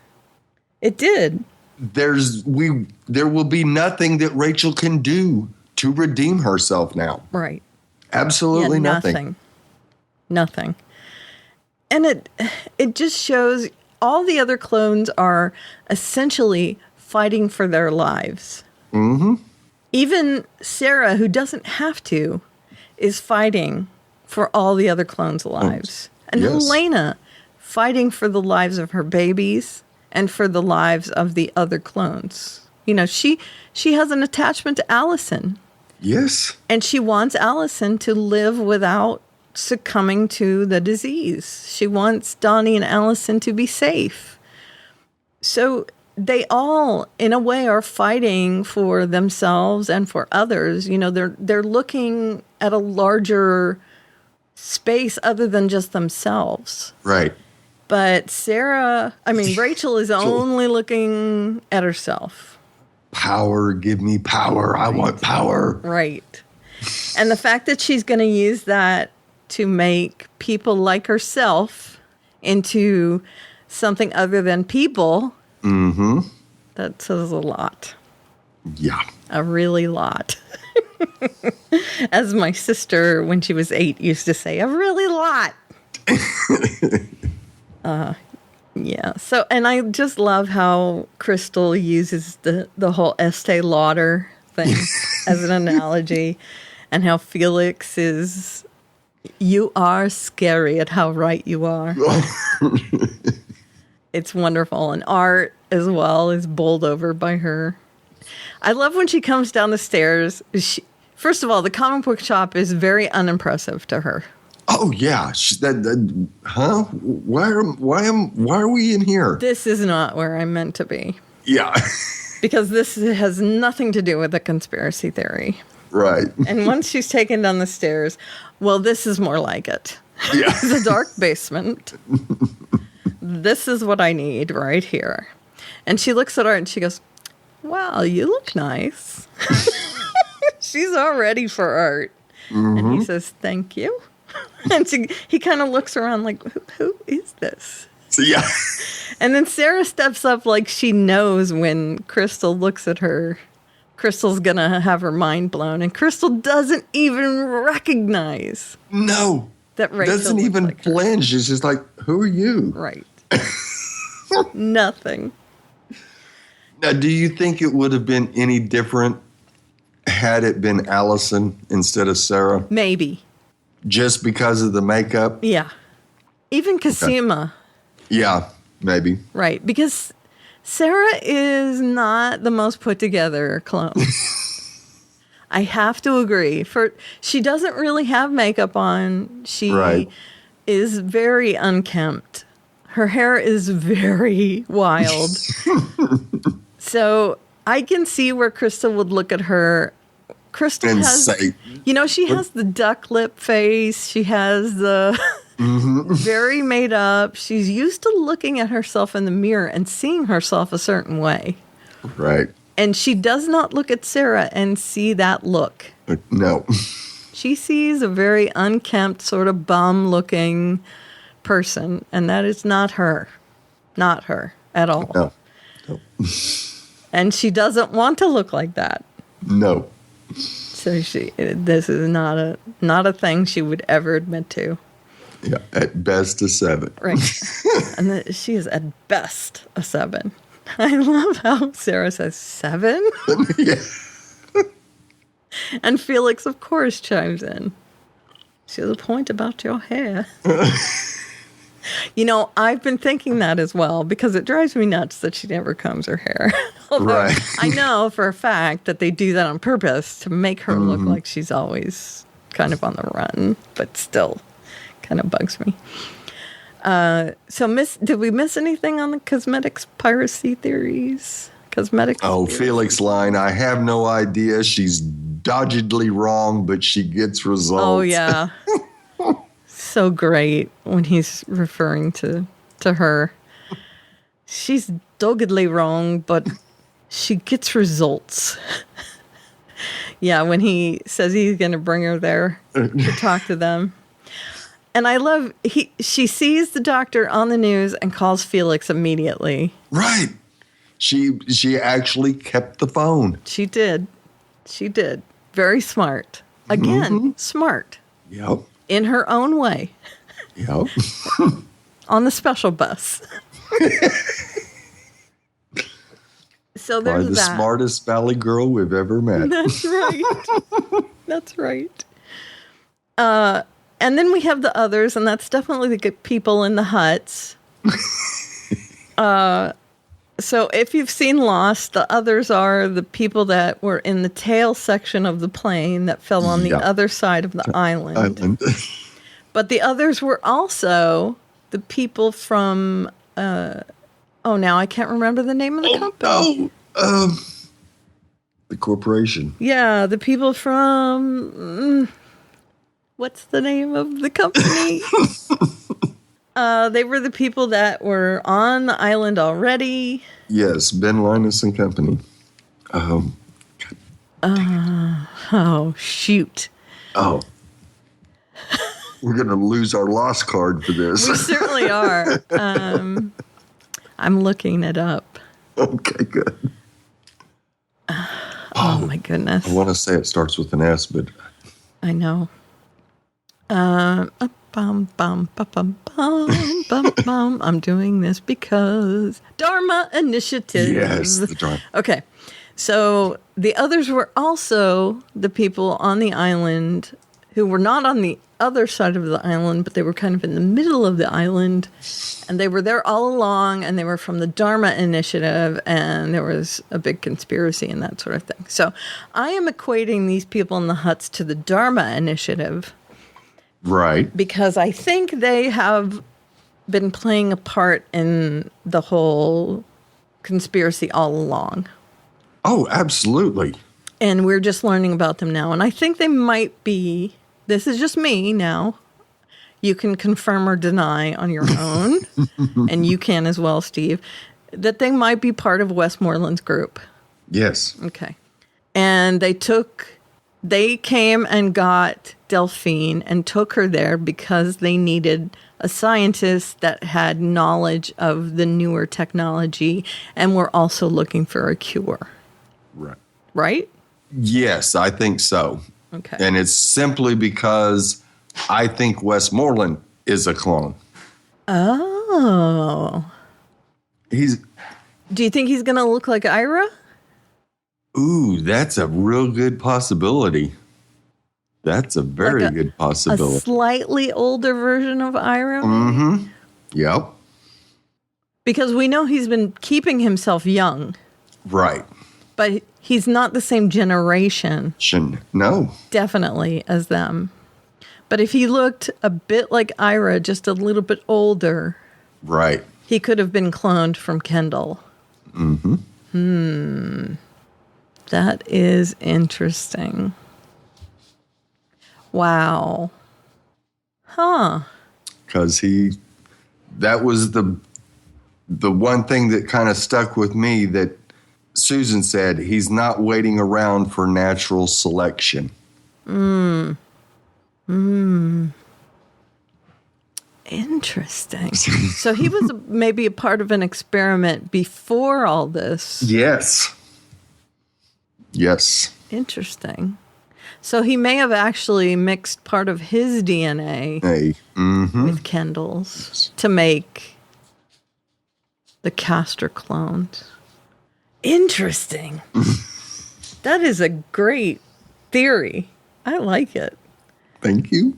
It did. There will be nothing that Rachel can do to redeem herself now. Right. Absolutely Yeah, nothing. Nothing. And it just shows all the other clones are essentially fighting for their lives. Even Sarah, who doesn't have to, is fighting for all the other clons' lives. And Yes. Helena fighting for the lives of her babies and for the lives of the other clones. She has an attachment to Alison. Yes. And she wants Alison to live without succumbing to the disease. She wants Donnie and Alison to be safe. So they all, in a way, are fighting for themselves and for others. You know, they're looking at a larger space other than just themselves. Right. But Rachel is only looking at herself. Power, give me power. Right. I want power. Right. And the fact that she's going to use that to make people like herself into something other than people, that says a lot. Yeah. A really lot. As my sister, when she was 8, used to say, a really lot. Yeah. So, and I just love how Crystal uses the whole Estee Lauder thing as an analogy, and how Felix is, you are scary at how right you are. It's wonderful. And Art, as well, is bowled over by her. I love when she comes down the stairs. First of all, the comic book shop is very unimpressive to her. Oh yeah, huh? Why are we in here? This is not where I'm meant to be. Yeah, because this has nothing to do with a conspiracy theory. Right. And once she's taken down the stairs, well, this is more like it. Yeah, the dark basement. This is what I need right here. And she looks at Art and she goes, "Wow, you look nice." She's all ready for Art, and he says, "Thank you." And he kind of looks around like, who is this? So, yeah. And then Sarah steps up like she knows when Crystal looks at her, Crystal's going to have her mind blown. And Crystal doesn't even recognize. No. That Rachel doesn't even like flinch. It's just like, who are you? Right. Nothing. Now, do you think it would have been any different had it been Alison instead of Sarah? Maybe. Just because of the makeup? Yeah. Even Cosima. Okay. Yeah, maybe. Right. Because Sarah is not the most put together clone. I have to agree. She doesn't really have makeup on. She is very unkempt. Her hair is very wild. So I can see where Crystal would look at her. Crystal has, she has the duck lip face. She has the very made up. She's used to looking at herself in the mirror and seeing herself a certain way. Right. And she does not look at Sarah and see that look. No. She sees a very unkempt, sort of bum-looking person, and that is not her. Not her at all. No. And she doesn't want to look like that. No. So this is not a thing she would ever admit to. Yeah, at best a 7. Right. And she is at best a 7. I love how Sarah says 7. Yeah. And Felix, of course, chimes in. She has a point about your hair. I've been thinking that as well, because it drives me nuts that she never combs her hair. Although I know for a fact that they do that on purpose to make her look like she's always kind of on the run, but still kind of bugs me. Did we miss anything on the Consmeticspiracy Theories? Felix line, I have no idea. She's doggedly wrong, but she gets results. Oh, yeah. So great when he's referring to her. She's doggedly wrong, but she gets results. Yeah, when he says he's going to bring her there to talk to them. And I love, she sees the doctor on the news and calls Felix immediately. Right. She actually kept the phone. She did. Very smart. Again, smart. Yep. In her own way. Yep. On the special bus. So there's Probably the smartest valley girl we've ever met. That's right. That's right. And then we have the others, and that's definitely the good people in the huts. So if you've seen Lost, the others are the people that were in the tail section of the plane that fell on the other side of the island. But the others were also the people from Oh, now I can't remember the name of the company. No. The corporation. Yeah, the people from... what's the name of the company? They were the people that were on the island already. Yes, Ben Linus and Company. Oh, shoot. Oh. We're going to lose our lost card for this. We certainly are. I'm looking it up. Okay, good. Oh, my goodness. I want to say it starts with an S, but... I know. Bum, bum, bum, bum, bum, bum. I'm doing this because Dharma Initiative. Yes, the Dharma. Okay. So the others were also the people on the island who were not on the other side of the island, but they were kind of in the middle of the island. And they were there all along, and they were from the Dharma Initiative, and there was a big conspiracy and that sort of thing. So I am equating these people in the huts to the Dharma Initiative. Right. Because I think they have been playing a part in the whole conspiracy all along. Oh, absolutely. And we're just learning about them now. And I think they might be, this is just me now. You can confirm or deny on your own, and you can as well, Steve, that they might be part of Westmoreland's group. Yes. Okay. And they came and got Delphine and took her there because they needed a scientist that had knowledge of the newer technology and were also looking for a cure. Right. Right? Yes, I think so. Okay. And it's simply because I think Westmoreland is a clone. Oh. Do you think he's going to look like Ira? Ooh, that's a real good possibility. That's a very good possibility. A slightly older version of Ira? Mm-hmm. Yep. Because we know he's been keeping himself young. Right. But he's not the same generation. No. Definitely as them. But if he looked a bit like Ira, just a little bit older. Right. He could have been cloned from Kendall. Mm-hmm. That is interesting. Wow. Huh. Because that was the one thing that kind of stuck with me that Susan said, he's not waiting around for natural selection. Interesting. So he was maybe a part of an experiment before all this. Yes. Interesting. So he may have actually mixed part of his DNA with Kendall's to make the Castor clones. Interesting. That is a great theory. I like it. Thank you.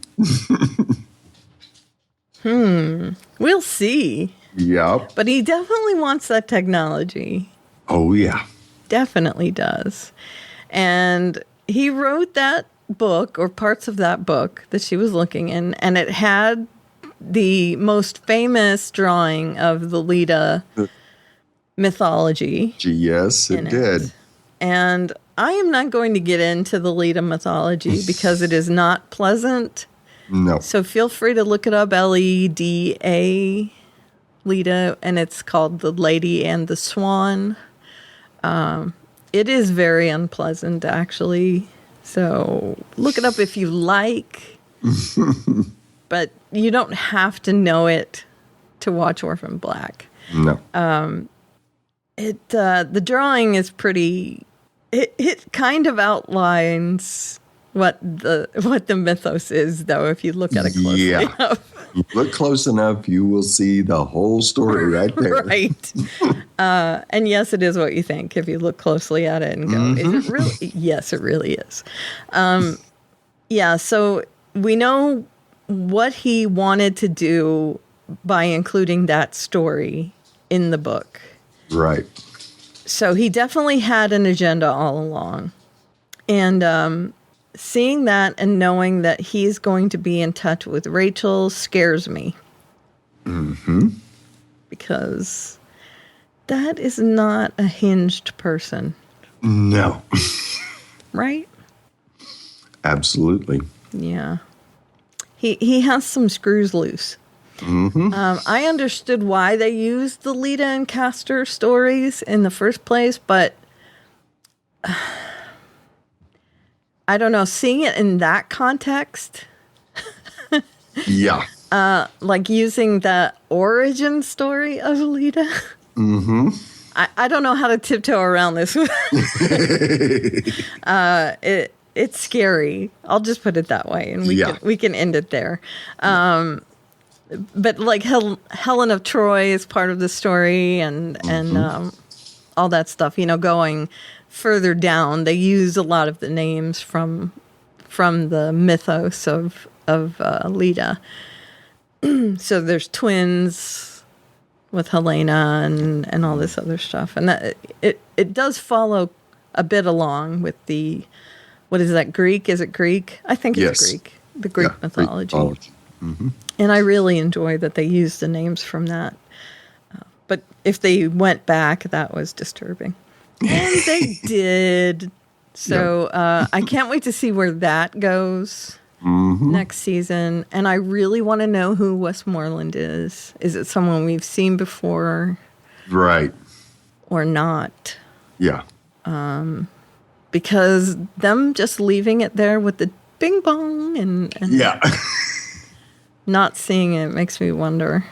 We'll see. Yep. But he definitely wants that technology. Oh, yeah. Definitely does. And he wrote that book, or parts of that book that she was looking in, and it had the most famous drawing of the Leda mythology. Yes, it did. And I am not going to get into the Leda mythology because it is not pleasant. No. So feel free to look it up, Leda, Leda, and it's called The Lady and the Swan. It is very unpleasant, actually. So look it up if you like. But you don't have to know it to watch Orphan Black. No. The drawing is pretty. It kind of outlines what the mythos is, though, if you look at it closely enough. You look close enough, you will see the whole story right there. Right. And yes, it is what you think if you look closely at it and go, is it really? Yes, it really is. So we know what he wanted to do by including that story in the book. Right. So he definitely had an agenda all along. And seeing that and knowing that he's going to be in touch with Rachel scares me. Mm-hmm. Because That is not a hinged person. No. Right? Absolutely. Yeah. He has some screws loose. Mm-hmm. I understood why they used the Lita and Castor stories in the first place, but I don't know, seeing it in that context, Yeah. like using the origin story of Lita, Mm-hmm. I don't know how to tiptoe around this. It's scary. I'll just put it that way, and we can end it there. But like Helen of Troy is part of the story, and all that stuff. Going further down, they use a lot of the names from the mythos of Lita. So there's twins with Helena and all this other stuff, and that it does follow a bit along with the, what is that, Greek? Is it Greek? I think it's Greek. The Greek mythology. Greek mythology. Mm-hmm. And I really enjoy that they used the names from that. But if they went back, that was disturbing. And they did. So I can't wait to see where that goes next season. And I really want to know who Westmoreland is. Is it someone we've seen before? Right. Or not? Yeah. Because them just leaving it there with the bing bong and yeah. Not seeing it makes me wonder.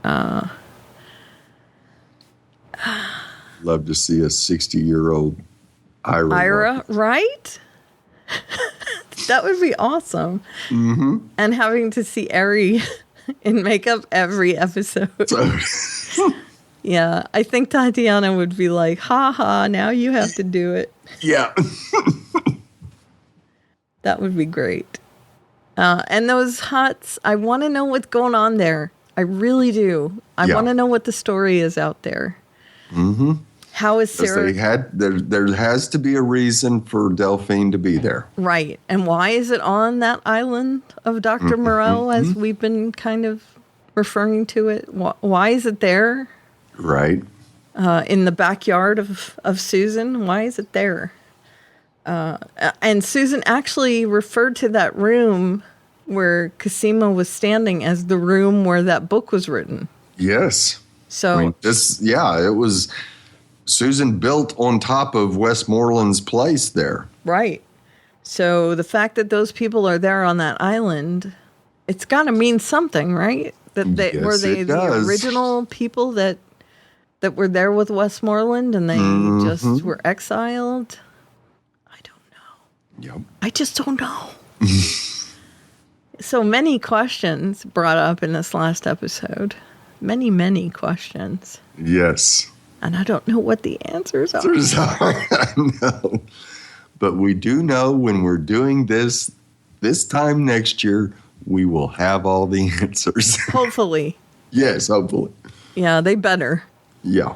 Love to see a 60-year-old Ira, right? That would be awesome. Mm-hmm. And having to see Eri in makeup every episode. Yeah, I think Tatiana would be like, ha ha, now you have to do it. Yeah. That would be great. And those huts, I want to know what's going on there. I really do. I want to know what the story is out there. Mm-hmm. How is Sarah? There has to be a reason for Delphine to be there. Right. And why is it on that island of Dr. Moreau, as we've been kind of referring to it? Why is it there? Right. In the backyard of Susan? Why is it there? And Susan actually referred to that room where Cosima was standing as the room where that book was written. Yes. So it was Susan built on top of Westmoreland's place there. Right. So the fact that those people are there on that island, it's got to mean something, right? That were they the original people that were there with Westmoreland and they just were exiled? Yep. I just don't know. So many questions brought up in this last episode. Many, many questions. Yes. And I don't know what the answers are. I know. But we do know when we're doing this time next year, we will have all the answers. Hopefully. Yes, hopefully. Yeah, they better. Yeah.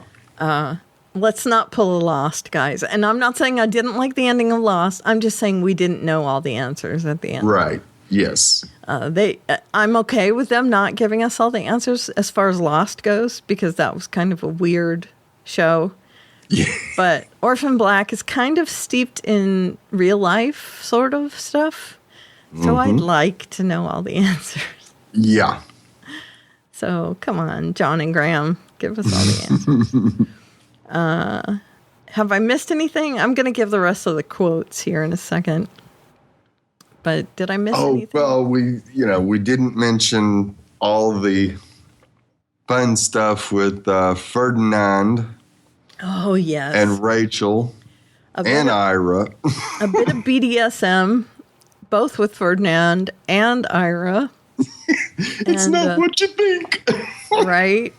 Let's not pull a Lost, guys. And I'm not saying I didn't like the ending of Lost. I'm just saying we didn't know all the answers at the end. Right. Yes. I'm okay with them not giving us all the answers as far as Lost goes, because that was kind of a weird show. Yeah. But Orphan Black is kind of steeped in real life sort of stuff. So I'd like to know all the answers. Yeah. So come on, John and Graham, give us all the answers. Have I missed anything? I'm going to give the rest of the quotes here in a second. But did I miss anything? Well, we didn't mention all the fun stuff with Ferdinand. Oh, yes. And Rachel and Ira. A bit of BDSM, both with Ferdinand and Ira. It's not what you think. Right?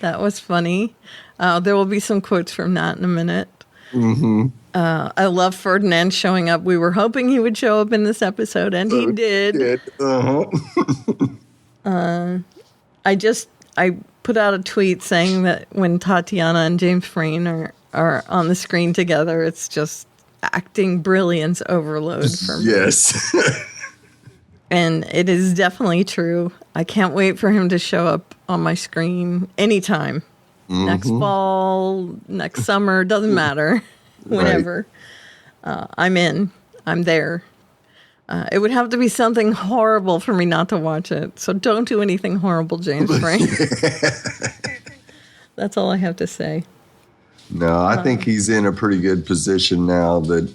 That was funny. There will be some quotes from that in a minute. Mm-hmm. I love Ferdinand showing up. We were hoping he would show up in this episode, and he did. I put out a tweet saying that when Tatiana and James Frayne are on the screen together, it's just acting brilliance overload for me. Yes. And it is definitely true. I can't wait for him to show up on my screen anytime. next fall, next summer, doesn't matter. Whenever. I'm in. I'm there. It would have to be something horrible for me not to watch it. So don't do anything horrible, James Frank. That's all I have to say. No, I think he's in a pretty good position now that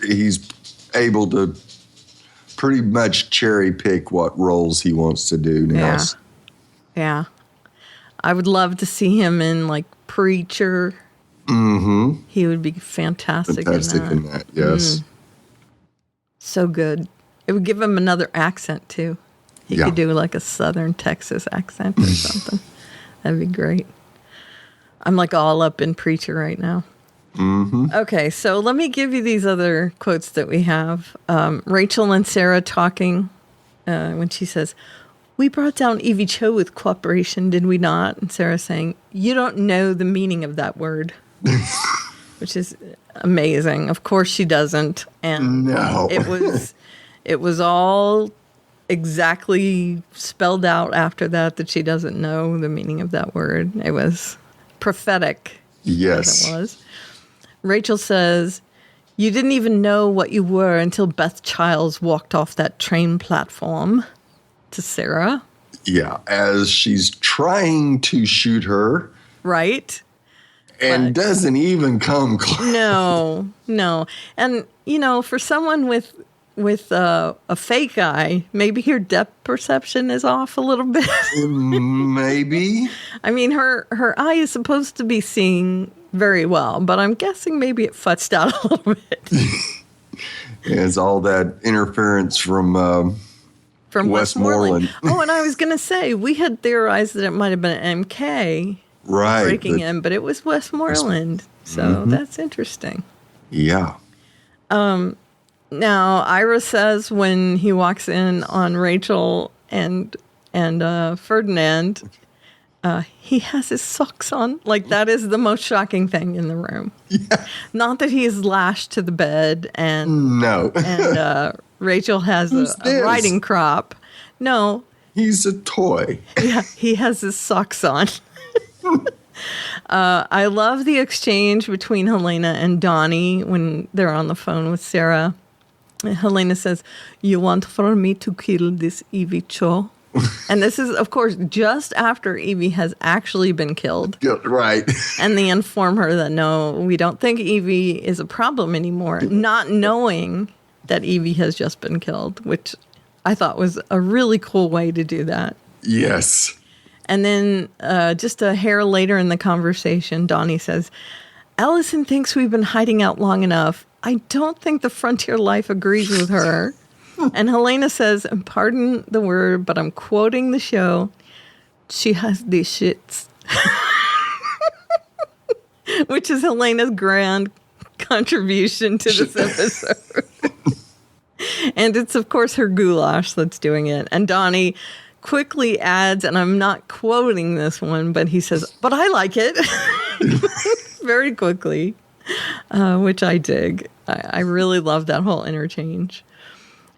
he's able to pretty much cherry pick what roles he wants to do now. Yeah. I would love to see him in like Preacher. Mm-hmm. He would be fantastic in that. Yes. So good. It would give him another accent too. He could do like a Southern Texas accent or something. That'd be great. I'm like all up in Preacher right now. Mm-hmm. Okay, so let me give you these other quotes that we have. Rachel and Sarah talking when she says, "We brought down Evie Cho with cooperation, did we not?" And Sarah saying, "You don't know the meaning of that word." Which is amazing. Of course she doesn't. And no. it was all exactly spelled out after that she doesn't know the meaning of that word. It was prophetic. Yes. It was. Rachel says, "You didn't even know what you were until Beth Childs walked off that train platform," to Sarah. Yeah, as she's trying to shoot her. Right. And doesn't even come close. No. And, for someone with a fake eye, maybe her depth perception is off a little bit. Maybe. I mean, her eye is supposed to be seeing very well, but I'm guessing maybe it futzed out a little bit. It's all that interference from Westmoreland. Oh, and I was going to say, we had theorized that it might have been MK. Right. Breaking in, but it was Westmoreland. So that's interesting. Yeah. Now, Ira says when he walks in on Rachel and Ferdinand, he has his socks on. Like, that is the most shocking thing in the room. Yeah. Not that he is lashed to the bed and Rachel has a riding crop. No. He's a toy. Yeah, he has his socks on. I love the exchange between Helena and Donnie when they're on the phone with Sarah. Helena says, "You want for me to kill this Evie Cho?" And this is, of course, just after Evie has actually been killed. Right. And they inform her that, no, we don't think Evie is a problem anymore, not knowing that Evie has just been killed, which I thought was a really cool way to do that. Yes. And then just a hair later in the conversation, Donnie says, "Alison thinks we've been hiding out long enough. I don't think the frontier life agrees with her." And Helena says, and pardon the word, but I'm quoting the show, "She has these shits." Which is Helena's grand contribution to this episode. And it's, of course, her goulash that's doing it. And Donnie quickly adds, and I'm not quoting this one, but he says, "But I like it." Very quickly, which I dig. I really love that whole interchange.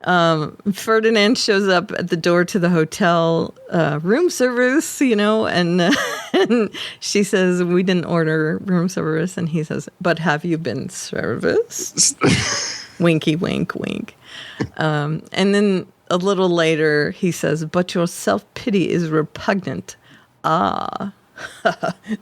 Ferdinand shows up at the door to the hotel, room service, and she says, "We didn't order room service." And he says, "But have you been serviced?" Winky, wink, wink. And then a little later, he says, "But your self-pity is repugnant." Ah,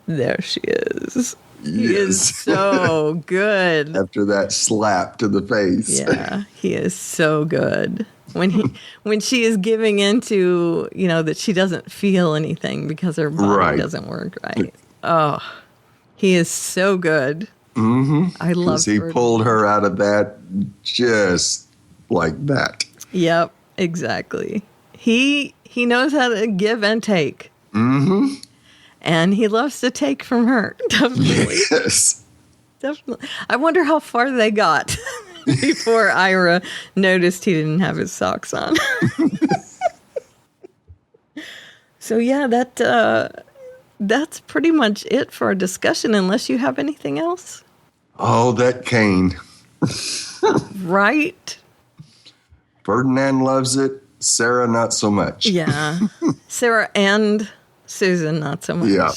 there she is. He is so good. After that slap to the face. Yeah, he is so good. When she is giving into, that she doesn't feel anything because her body doesn't work right. Oh, he is so good. Mm-hmm. I love he pulled her out of that just like that. Yep, exactly. He knows how to give and take. Mm-hmm. And he loves to take from her. Definitely. Yes. Definitely. I wonder how far they got before Ira noticed he didn't have his socks on. So yeah, that's pretty much it for our discussion, unless you have anything else. Oh, that cane. Right? Ferdinand loves it. Sarah, not so much. Yeah. Sarah and Susan, not so much. Yeah.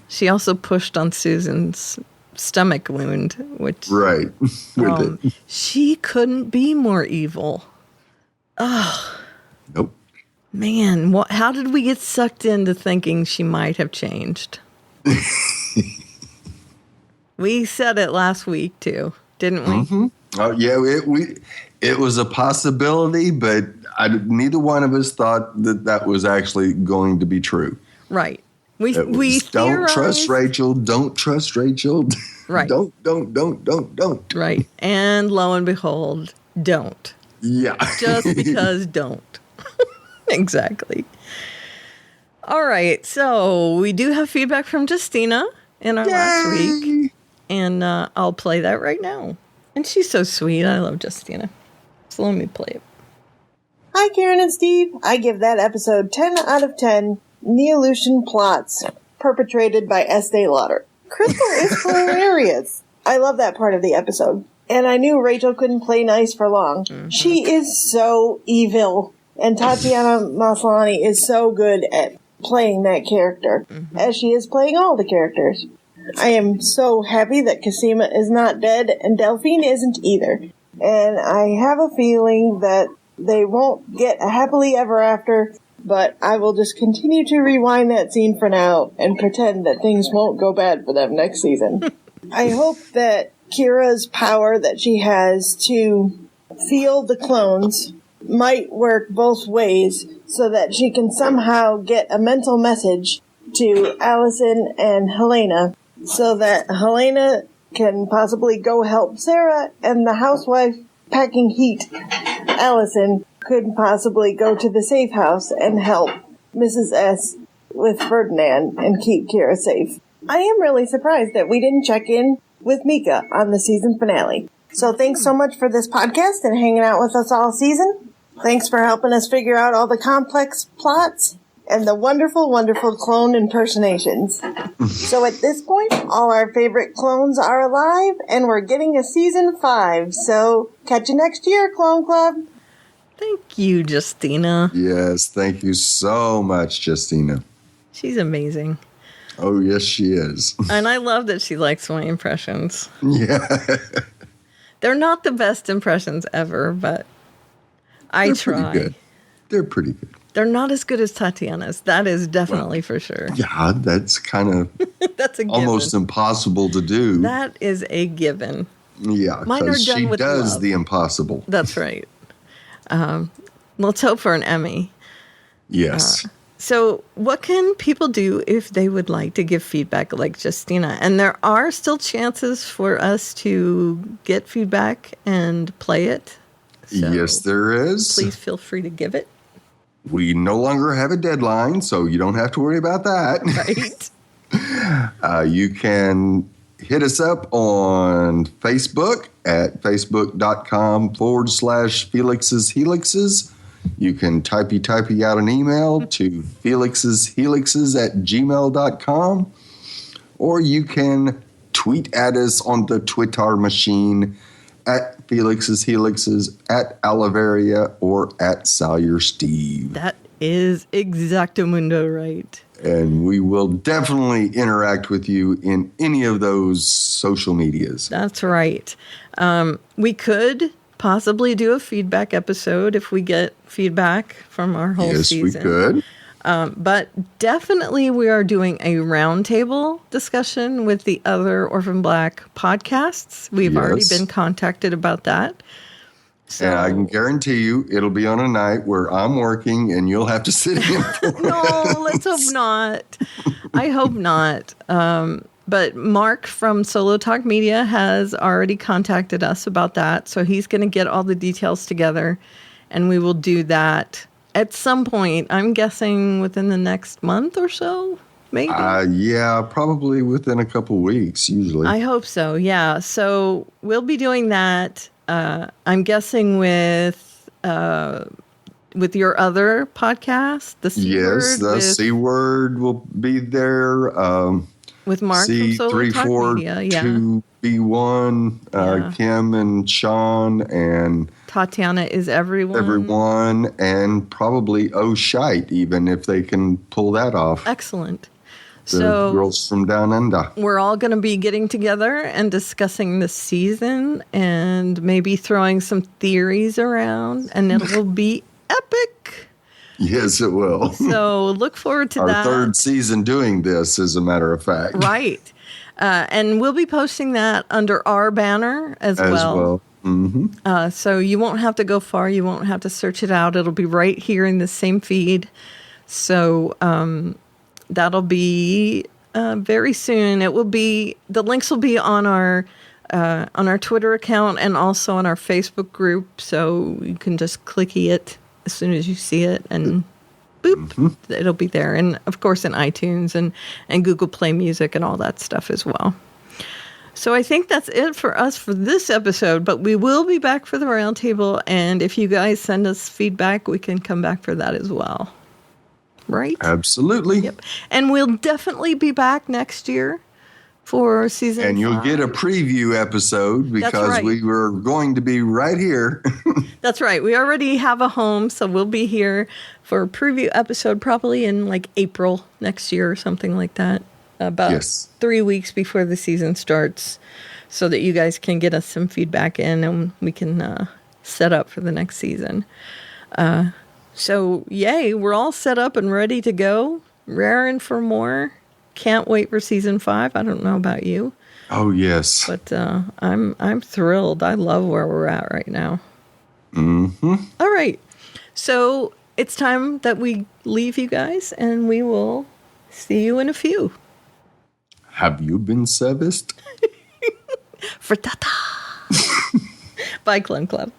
She also pushed on Susan's stomach wound, which... Right. With it. She couldn't be more evil. Oh. Nope. Man, how did we get sucked into thinking she might have changed? We said it last week, too, didn't we? Mm-hmm. Oh, yeah. It was a possibility, but neither one of us thought that was actually going to be true. Right. We don't trust Rachel. Don't trust Rachel. Right. Don't. Right. And lo and behold, don't. Yeah. Just because don't. Exactly. All right. So we do have feedback from Justina in our last week. And I'll play that right now. And she's so sweet. I love Justina. So let me play it. Hi, Karen and Steve. I give that episode 10 out of 10 Neolution plots perpetrated by Estee Lauder. Crystal is hilarious. I love that part of the episode. And I knew Rachel couldn't play nice for long. Mm-hmm. She is so evil. And Tatiana Maslany is so good at playing that character, as she is playing all the characters. I am so happy that Cosima is not dead and Delphine isn't either. And I have a feeling that they won't get a happily ever after, but I will just continue to rewind that scene for now and pretend that things won't go bad for them next season. I hope that Kira's power that she has to feel the clones might work both ways so that she can somehow get a mental message to Alison and Helena so that Helena can possibly go help Sarah and the housewife packing heat, Alison, could possibly go to the safe house and help Mrs. S with Ferdinand and keep Kira safe. I am really surprised that we didn't check in with Mika on the season finale. So thanks so much for this podcast and hanging out with us all season. Thanks for helping us figure out all the complex plots and the wonderful, wonderful clone impersonations. So at this point, all our favorite clones are alive, and we're getting a season 5. So catch you next year, Clone Club. Thank you, Justina. Yes, thank you so much, Justina. She's amazing. Oh, yes, she is. And I love that she likes my impressions. Yeah. They're not the best impressions ever, but I try. Pretty good. They're pretty good. They're not as good as Tatiana's. That is definitely for sure. Yeah, that's kind of that's a given. Almost impossible to do. That is a given. Yeah, because she does the impossible. That's right. Let's hope for an Emmy. Yes. So what can people do if they would like to give feedback like Justina? And there are still chances for us to get feedback and play it. So yes, there is. Please feel free to give it. We no longer have a deadline, so you don't have to worry about that. Right. You can hit us up on Facebook at facebook.com/Felix's Helixes. You can typey out an email to felixshelixes@gmail.com, or you can tweet at us on the Twitter machine at Felix's Helixes, at Aliveria, or at Salyer Steve. That is exactamundo right. And we will definitely interact with you in any of those social medias. That's right. We could possibly do a feedback episode if we get feedback from our whole season. Yes, we could. But definitely we are doing a roundtable discussion with the other Orphan Black podcasts. We've already been contacted about that. So, and I can guarantee you it'll be on a night where I'm working and you'll have to sit in for No, let's hope not. I hope not. But Mark from Solo Talk Media has already contacted us about that. So he's going to get all the details together and we will do that at some point. I'm guessing within the next month or so, maybe? Yeah, probably within a couple weeks, usually. I hope so, yeah. So we'll be doing that, I'm guessing with your other podcast, the C Word. Yes, the C Word will be there. With Mark from Solo Talk Media, yeah. C342B be one. Kim and Sean and Tatiana is everyone. Everyone, and probably Shite, even if they can pull that off. Excellent. The girls from Down Under. We're all going to be getting together and discussing the season and maybe throwing some theories around, and it will be epic. Yes, it will. So look forward to that. Our third season doing this, as a matter of fact. Right. And we'll be posting that under our banner as well. Mm-hmm. So you won't have to go far. You won't have to search it out. It'll be right here in the same feed. So that'll be very soon. It will be, the links will be on our Twitter account and also on our Facebook group. So you can just clicky it as soon as you see it and boop, it'll be there. And of course in iTunes and Google Play Music and all that stuff as well. So I think that's it for us for this episode, but we will be back for the roundtable. And if you guys send us feedback, we can come back for that as well. Right? Absolutely. Yep. And we'll definitely be back next year for season 5. And you'll get a preview episode because we were going to be right here. That's right. We already have a home, so we'll be here for a preview episode probably in like April next year or something like that. About 3 weeks before the season starts so that you guys can get us some feedback in and we can set up for the next season. So, yay, we're all set up and ready to go. Raring for more. Can't wait for season 5. I don't know about you. Oh, yes. But I'm thrilled. I love where we're at right now. Mm-hmm. All right. So it's time that we leave you guys, and we will see you in a few. Have you been serviced? Frittata. Bye, Clone Club.